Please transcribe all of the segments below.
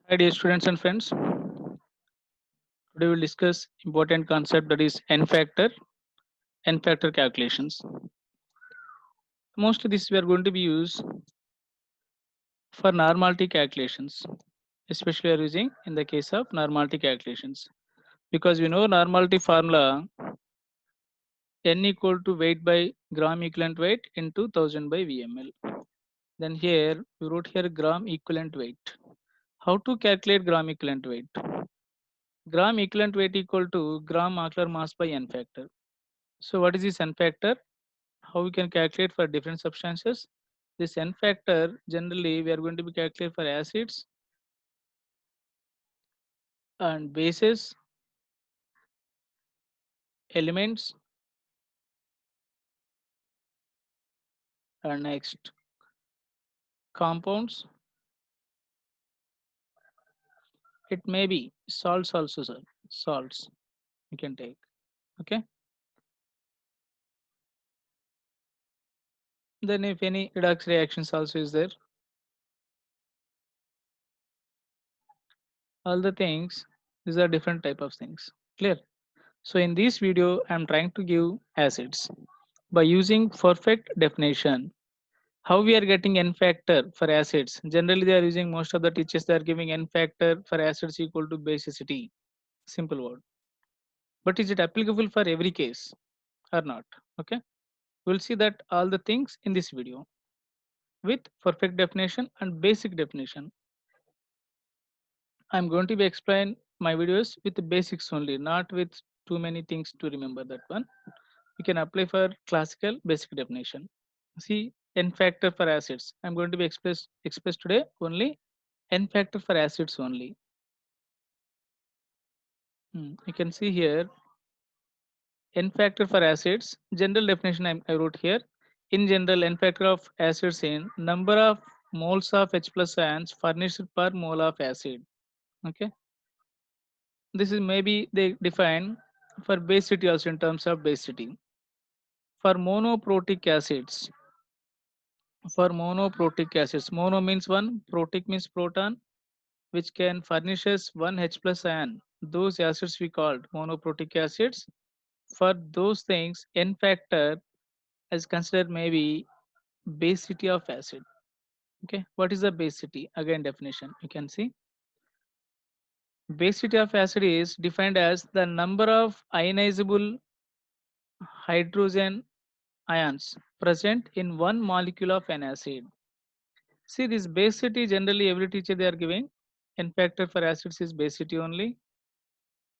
Hi dear students and friends, today we'll discuss important concept that is n factor calculations. Mostly this we are going to be used for normality calculations, especially we are using in the case of normality calculations. Because we know normality formula n equal to weight by gram equivalent weight into 1000 by VML. Then here we wrote here gram equivalent weight. How to calculate gram equivalent weight? Gram equivalent weight equal to gram molecular mass by n factor. So what is this n factor? How we can calculate for different substances? This n factor generally we are going to be calculate for acids and bases, elements, and next compounds. It may be salts also, sir. Salts you can take. Okay. Then if any redox reactions also is there, all the things, these are different type of things. Clear? So in this video, I'm trying to give acids by using perfect definition. How we are getting n factor for acids? Generally, they are using most of the teachers. They are giving n factor for acids equal to basicity. Simple word. But is it applicable for every case or not? Okay. We'll see that all the things in this video with perfect definition and basic definition. I'm going to be explain my videos with the basics only, not with too many things to remember that one. You can apply for classical basic definition. See n factor for acids. I'm going to be express today only n factor for acids only. You can see here n factor for acids. General definition I wrote here. In general, n factor of acids in number of moles of H plus ions furnished per mole of acid. Okay, this is maybe they define for basicity also in terms of basicity. For monoprotic acids, mono means one, protic means proton, which can furnishes one H plus ion. Those acids we called monoprotic acids. For those things, n factor is considered maybe basicity of acid. Okay, what is the basicity? Again, definition you can see. Basicity of acid is defined as the number of ionizable hydrogen ions present in one molecule of an acid. See, this basicity generally every teacher they are giving. N factor for acids is basicity only.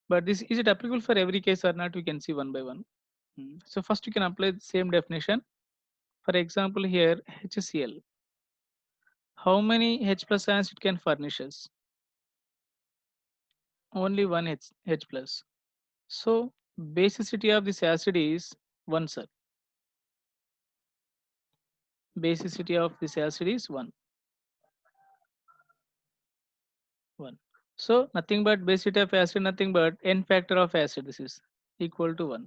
But this is it applicable for every case or not? We can see one by one. So first you can apply the same definition. For example, here HCl. How many H plus ions it can furnishes? Only one H plus. So basicity of this acid is 1, sir. Basicity of this acid is 1. 1. So nothing but basicity of acid, nothing but n factor of acid. This is equal to 1.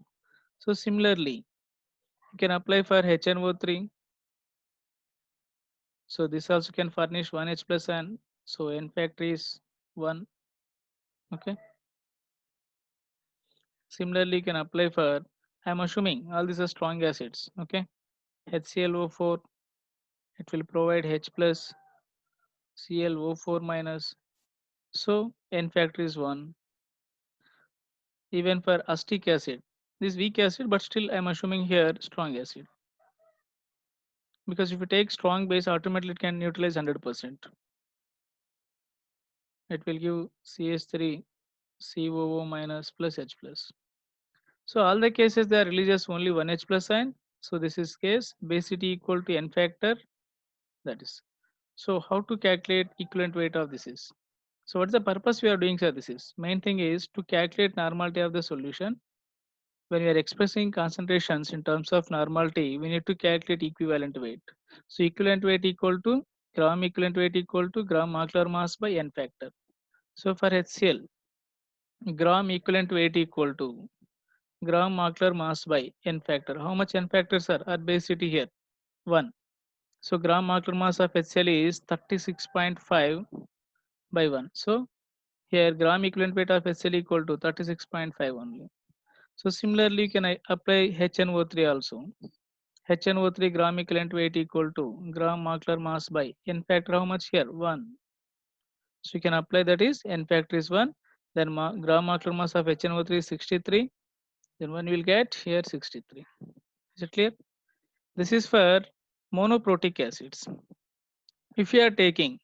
So similarly, you can apply for HNO3. So this also can furnish 1 H plus ion. So n factor is 1. Okay. Similarly, you can apply for, I'm assuming all these are strong acids. Okay. HClO4, it will provide H plus, ClO4 minus. So n factor is 1. Even for acetic acid, this weak acid, but still I'm assuming here strong acid. Because if you take strong base, automatically it can neutralize 100%. It will give CH3, COO minus plus H plus. So all the cases they are releases only one H plus ion. So this is case basicity equal to n factor. That is. So how to calculate equivalent weight of this is. So what's the purpose we are doing, sir? This is main thing is to calculate normality of the solution. When we are expressing concentrations in terms of normality, we need to calculate equivalent weight. So equivalent weight equal to gram equivalent weight equal to gram molecular mass by n factor. So for HCl, gram equivalent weight equal to gram molecular mass by n factor. How much n factors are basicity here? 1. So gram molecular mass of HCl is 36.5 by 1. So here gram equivalent weight of HCl equal to 36.5 only. So similarly, you can apply HNO3 also. HNO3 gram equivalent weight equal to gram molecular mass by n factor how much here? 1. So you can apply that is n factor is 1. Then gram molecular mass of HNO3 is 63. Then one will get here 63. Is it clear? This is for monoprotic acids. If you are taking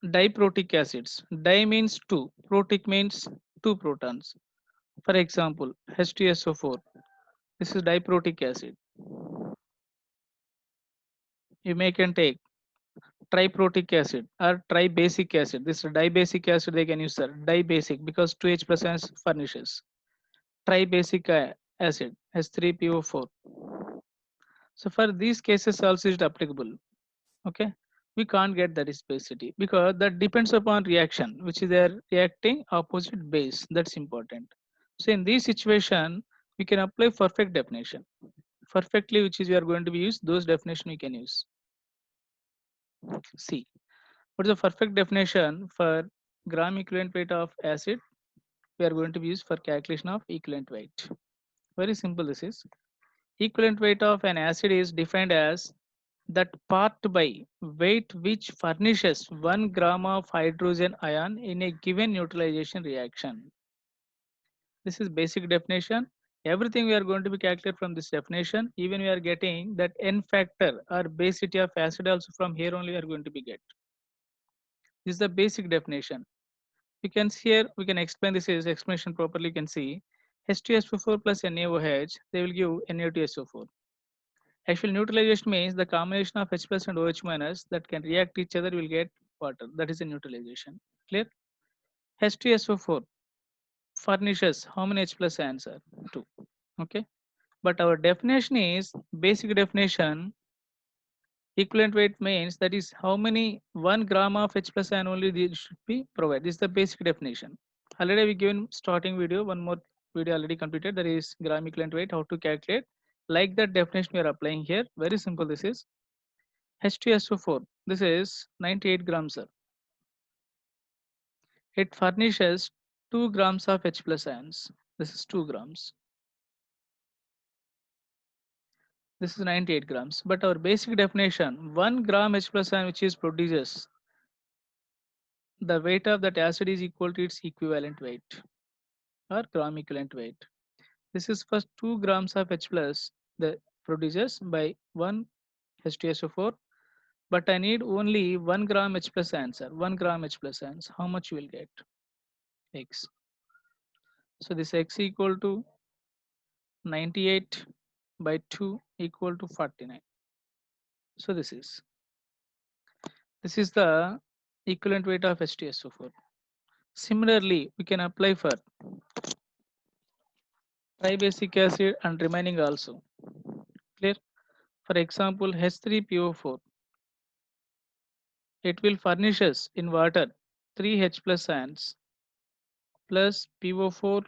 diprotic acids, di means 2, protic means 2 protons. For example, H2SO4. This is diprotic acid. You may can take triprotic acid or tribasic acid. This is dibasic acid they can use, sir. Dibasic because 2H plus ions furnishes. Tribasic acid H3PO4. So for these cases also it is applicable. Okay, we can't get that is basicity because that depends upon reaction, which is their reacting opposite base. That's important. So in this situation, we can apply perfect definition. Perfectly, which is we are going to be use those definition we can use. See, what is the perfect definition for gram equivalent weight of acid? We are going to be used for calculation of equivalent weight. Very simple. This is equivalent weight of an acid is defined as that part by weight which furnishes 1 gram of hydrogen ion in a given neutralization reaction. This is basic definition. Everything we are going to be calculated from this definition. Even we are getting that n factor or basicity of acid also from here only we are going to be get. This is the basic definition. You can see here, we can explain this is explanation properly. You can see H2SO4 plus NaOH, they will give Na2SO4. Actual neutralization means the combination of H plus and OH minus that can react each other will get water. That is a neutralization. Clear? H2SO4 furnishes how many H plus ions are? 2. Okay. But our definition is basic definition. Equivalent weight means that is how many 1 gram of H plus ion only they should be provided. This is the basic definition. Already we given starting video, one more video already completed. That is gram equivalent weight, how to calculate. Like that definition we are applying here. Very simple. This is H2SO4. This is 98 grams, sir. It furnishes 2 grams of H plus ions. This is 2 grams. This is 98 grams. But our basic definition, 1 gram H plus ion which is produces, the weight of that acid is equal to its equivalent weight or gram equivalent weight. This is first 2 grams of H plus the produces by 1 H2SO4. But I need only 1 gram H plus ions, sir. 1 gram H plus ions. How much you will get? X. So this X equal to 98 by 2 equal to 49. So this is the equivalent weight of H2SO4. Similarly, we can apply for tribasic acid and remaining also. Clear? For example, H3PO4. It will furnish us in water 3 H plus ions plus PO4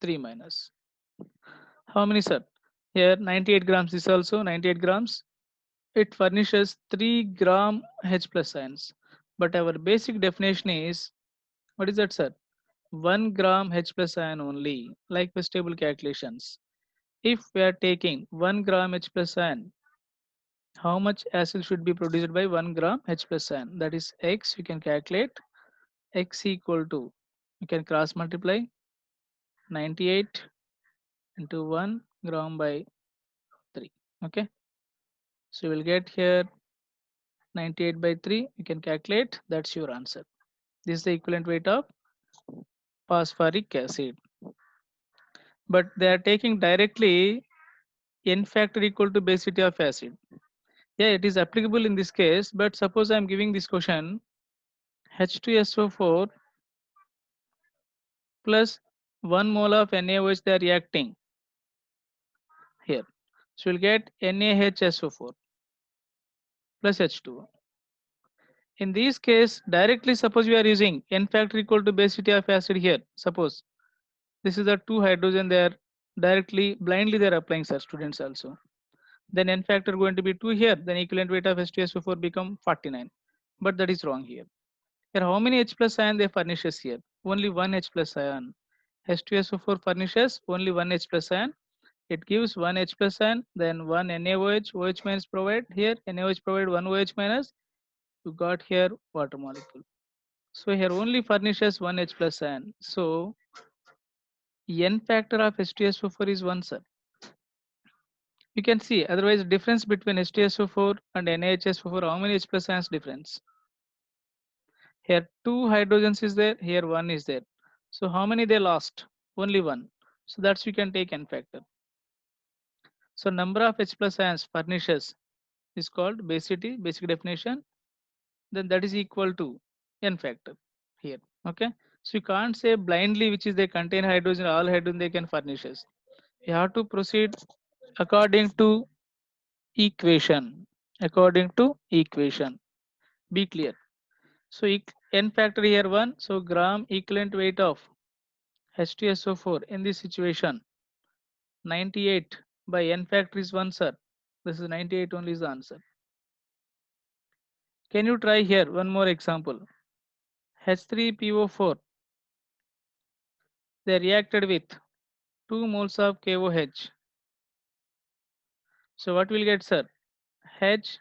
3 minus. How many, sir? Here 98 grams is also 98 grams. It furnishes 3 gram H plus ions. But our basic definition is, what is that, sir? 1 gram H plus ion only, like vegetable calculations. If we are taking 1 gram H plus ion, how much acid should be produced by 1 gram H plus ion? That is X, you can calculate. X equal to, you can cross multiply 98 into 1 gram by 3. Okay. So you will get here 98 by 3. You can calculate. That's your answer. This is the equivalent weight of phosphoric acid. But they are taking directly n factor equal to basicity of acid. Yeah, it is applicable in this case. But suppose I am giving this question H2SO4 plus 1 mole of NaOH they are reacting here. So you'll get NaHSO4 plus H2O. In this case, directly suppose we are using n factor equal to basicity of acid here. Suppose this is the 2 hydrogen they are directly blindly they are applying, sir, students also. Then n factor going to be 2 here. Then equivalent weight of H2SO4 become 49. but that is wrong here. Here, how many H plus ion they furnishes here? Only one H plus ion. H2SO4 furnishes only one H plus ion. It gives one H plus ion, then one NaOH, OH minus provide here, NaOH provide one OH minus. You got here water molecule. So here only furnishes one H plus ion. So N factor of H2SO4 is 1, sir. You can see otherwise difference between H2SO4 and NaHSO4, how many H plus ions difference? Here two hydrogens is there, here one is there. So how many they lost? Only one. So that's we can take N factor. So number of H plus ions furnishes is called basicity, basic definition. Then that is equal to N factor here. Okay. So you can't say blindly which is they contain hydrogen, all hydrogen they can furnishes. You have to proceed according to equation. According to equation. Be clear. So N factor here 1. So gram equivalent weight of H2SO4 in this situation 98 by N factor is 1, sir. This is 98 only is the answer. Can you try here one more example? H3PO4 they reacted with 2 moles of KOH. So what will get, sir? H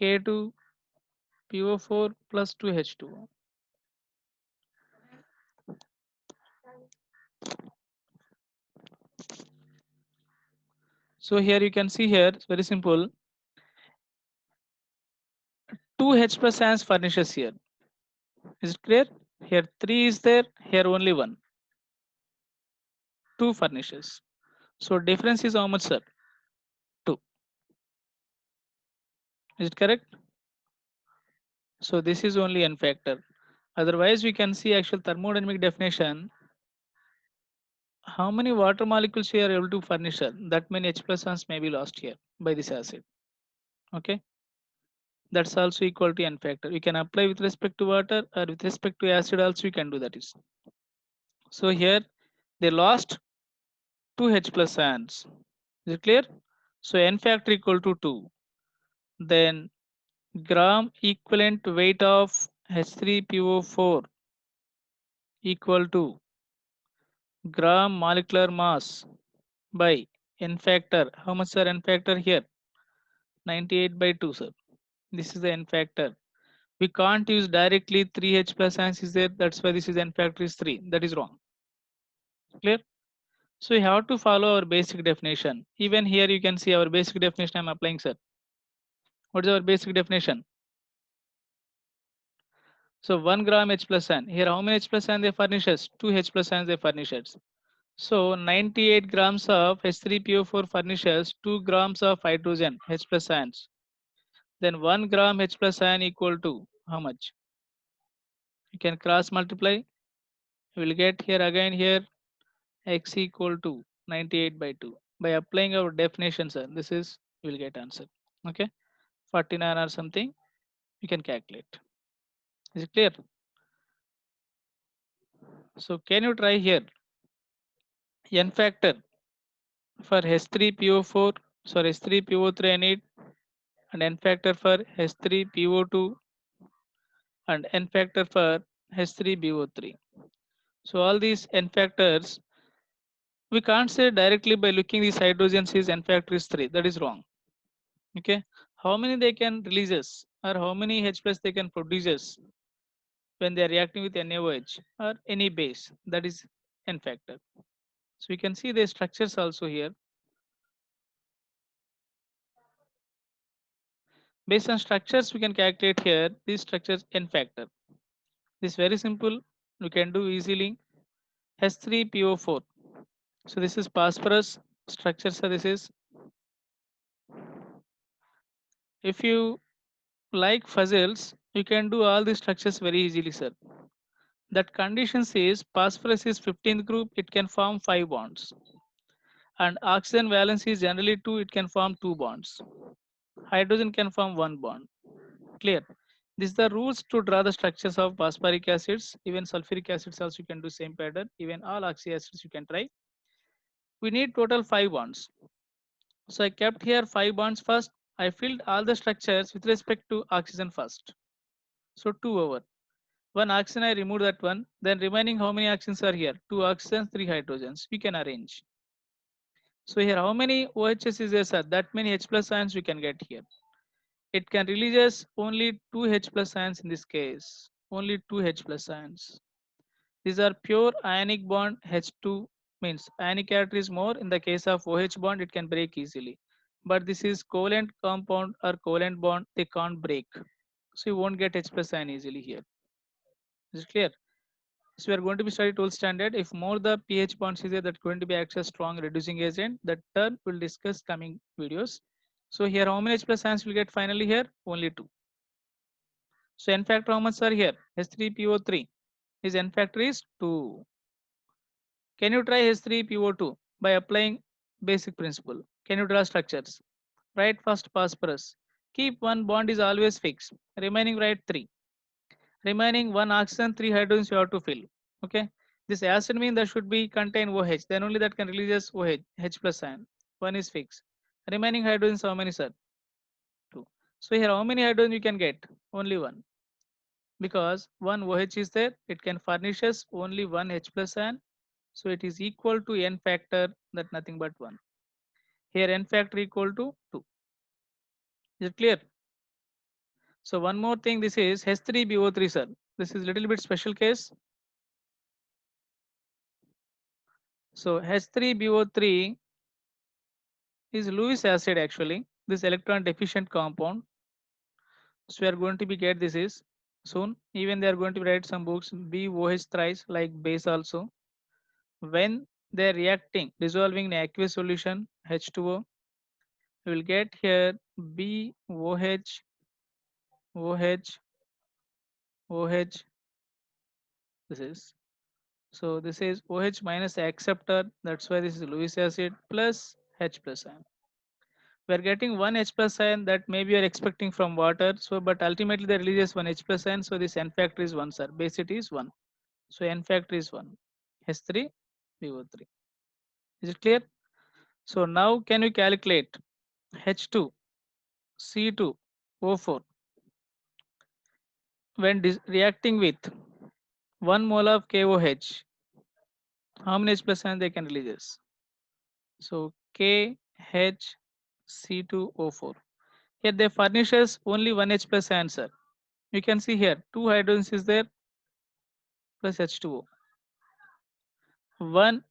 K2PO4 plus 2H2O. So here you can see here it's very simple. 2 H plus ions furnishes here. Is it clear? Here 3 is there, here only 1. 2 furnishes. So difference is how much, sir? 2. Is it correct? So this is only N factor. Otherwise, we can see actual thermodynamic definition. How many water molecules we are able to furnish, sir? That many H plus ions may be lost here by this acid. Okay. That's also equal to N factor. We can apply with respect to water or with respect to acid also we can do that is. So here they lost 2 H plus ions. Is it clear? So N factor equal to 2. Then gram equivalent weight of H3PO4 equal to gram molecular mass by N factor. How much, sir? N factor here 98 by 2, sir. This is the N factor. We can't use directly 3H plus ions is there. That's why this is N factor is 3. That is wrong. Clear? So you have to follow our basic definition. Even here you can see our basic definition I'm applying, sir. What is our basic definition? So 1 gram H plus ion. Here how many H plus ion they furnishes? 2 H plus ions they furnishes. So 98 grams of H3PO4 furnishes 2 grams of hydrogen H plus ions. Then 1 gram H plus ion equal to how much? You can cross multiply. You will get here again here x equal to 98 by 2. By applying our definition, sir, this is you will get answer. Okay, 49 or something you can calculate. Is it clear? So can you try here n factor for H3PO4, sorry H3PO3 I need, and n factor for H3PO2 and n factor for H3BO3. So all these n factors we can't say directly by looking these hydrogens is n factor is 3. That is wrong. Okay, how many they can releases or how many H plus they can produces when they are reacting with NaOH or any base, that is N factor. So we can see the structures also here. Based on structures we can calculate here these structures N factor. This is very simple, we can do easily. H3PO4. So this is phosphorus structure. So this is, if you like puzzles, you can do all these structures very easily, sir. That condition says phosphorus is 15th group, it can form 5 bonds. And oxygen valence is generally 2, it can form 2 bonds. Hydrogen can form 1 bond. Clear? These are the rules to draw the structures of phosphoric acids. Even sulfuric acids also you can do same pattern. Even all oxy acids you can try. We need total 5 bonds. So I kept here 5 bonds first I filled all the structures with respect to oxygen first. So 2 over. One oxygen I removed that one. Then remaining how many oxygens are here? 2 oxygens, 3 hydrogens. We can arrange. So here how many OHs is there, sir? That many H plus ions we can get here. It can releases only 2 H plus ions in this case. Only 2 H plus ions. These are pure ionic bond. H2 means ionic character is more. In the case of OH bond, it can break easily. But this is covalent compound or covalent bond, they can't break. So you won't get H plus ion easily here. Is it clear? So we are going to be studying 12th standard. If more the pH bonds is there, that's going to be acts as strong reducing agent. That term we'll discuss coming videos. So here how many H plus ions will get finally here? Only 2. So n factor how much are here? H3PO3. His n factor is 2. Can you try H3PO2 by applying basic principle? Can you draw structures? Write first phosphorus. Keep one bond is always fixed. Remaining write 3. Remaining 1 oxygen, 3 hydrogens you have to fill. Okay. This acid mean that should be contain OH. Then only that can release OH, H plus ion. 1 is fixed. Remaining hydrogens how many, sir? 2. So here how many hydrogen you can get? Only 1. Because 1 OH is there, it can furnishes only 1 H plus ion. So it is equal to n factor, that nothing but 1. Here n factor equal to 2. Is it clear? So one more thing, this is H3BO3, sir. This is little bit special case. So H3BO3 is Lewis acid actually. This electron deficient compound. So we are going to be get this is soon. Even they are going to write some books BOH thrice like base also. When they are reacting, dissolving in aqueous solution H2O, we will get here BOH, OH, OH. This is so this is OH minus acceptor. That's why this is Lewis acid plus H plus ion. We are getting one H plus ion that maybe you are expecting from water. So, but ultimately the releases one H plus ion. So this N factor is 1, sir. Basicity is 1. So N factor is 1. H3, PO3. Is it clear? So now can you calculate H2, C2, O4 when reacting with 1 mole of KOH? How many H plus ion they can releases? So KHC2O4. Here they furnishes only 1 H plus answer. You can see here 2 hydrogens is there plus H2O. 1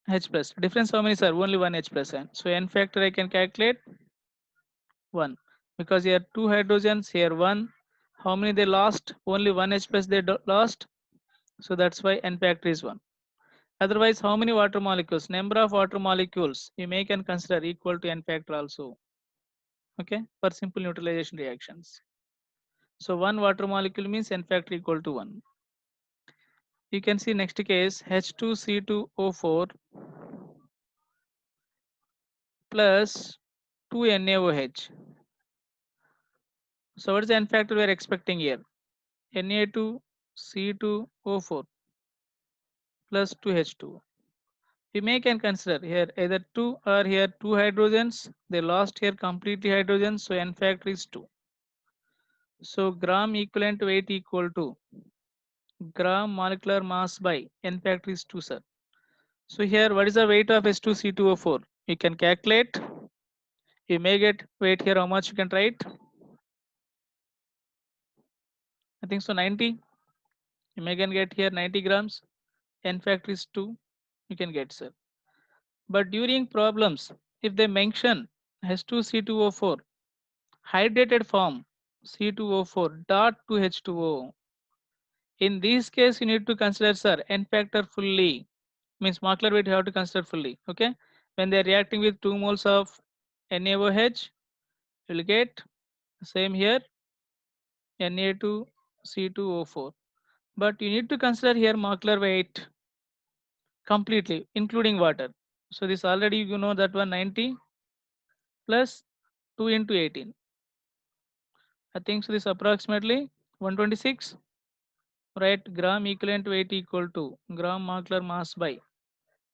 H plus. Difference how many, sir? Only 1 H plus ion. So N factor I can calculate 1 because here 2 hydrogens, here 1. How many they lost? Only 1 H plus they lost. So that's why N factor is 1. Otherwise, how many water molecules? Number of water molecules you may can consider equal to N factor also. Okay, for simple neutralization reactions. So one water molecule means N factor equal to 1. You can see next case H2C2O4 plus 2 NaOH. So what is the N factor we are expecting here? Na2C2O4 plus 2H2. We may can consider here either 2 or here 2 hydrogens. They lost here completely hydrogens. So N factor is 2. So gram equivalent weight equal to gram molecular mass by N factor is 2, sir. So here what is the weight of H2C2O4? You can calculate. You may get weight here how much you can write. I think so 90. You may can get here 90 grams. N factor is 2. You can get, sir. But during problems, if they mention H2C2O4 hydrated form C2O4 dot 2H2O, in this case you need to consider, sir, N factor fully. Means molecular weight you have to consider fully. Okay. When they are reacting with 2 moles of NaOH, you will get same here Na2C2O4. But you need to consider here molecular weight completely, including water. So this already you know that one 90 plus 2 into 18. I think so this approximately 126. Right, gram equivalent weight equal to gram molecular mass by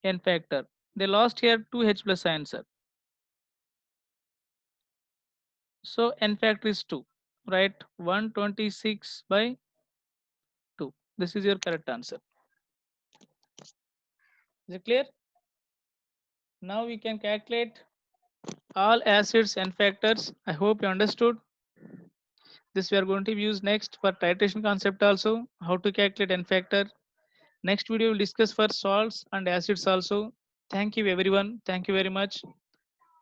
N factor. They lost here 2 H plus answer. So n factor is 2, right? 126 by 2. This is your correct answer. Is it clear? Now we can calculate all acids n factors. I hope you understood. This we are going to use next for titration concept also, how to calculate n factor. Next video will discuss for salts and acids also. Thank you everyone. Thank you very much.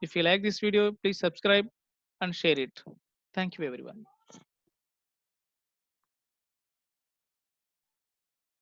If you like this video, please subscribe and share it. Thank you everyone.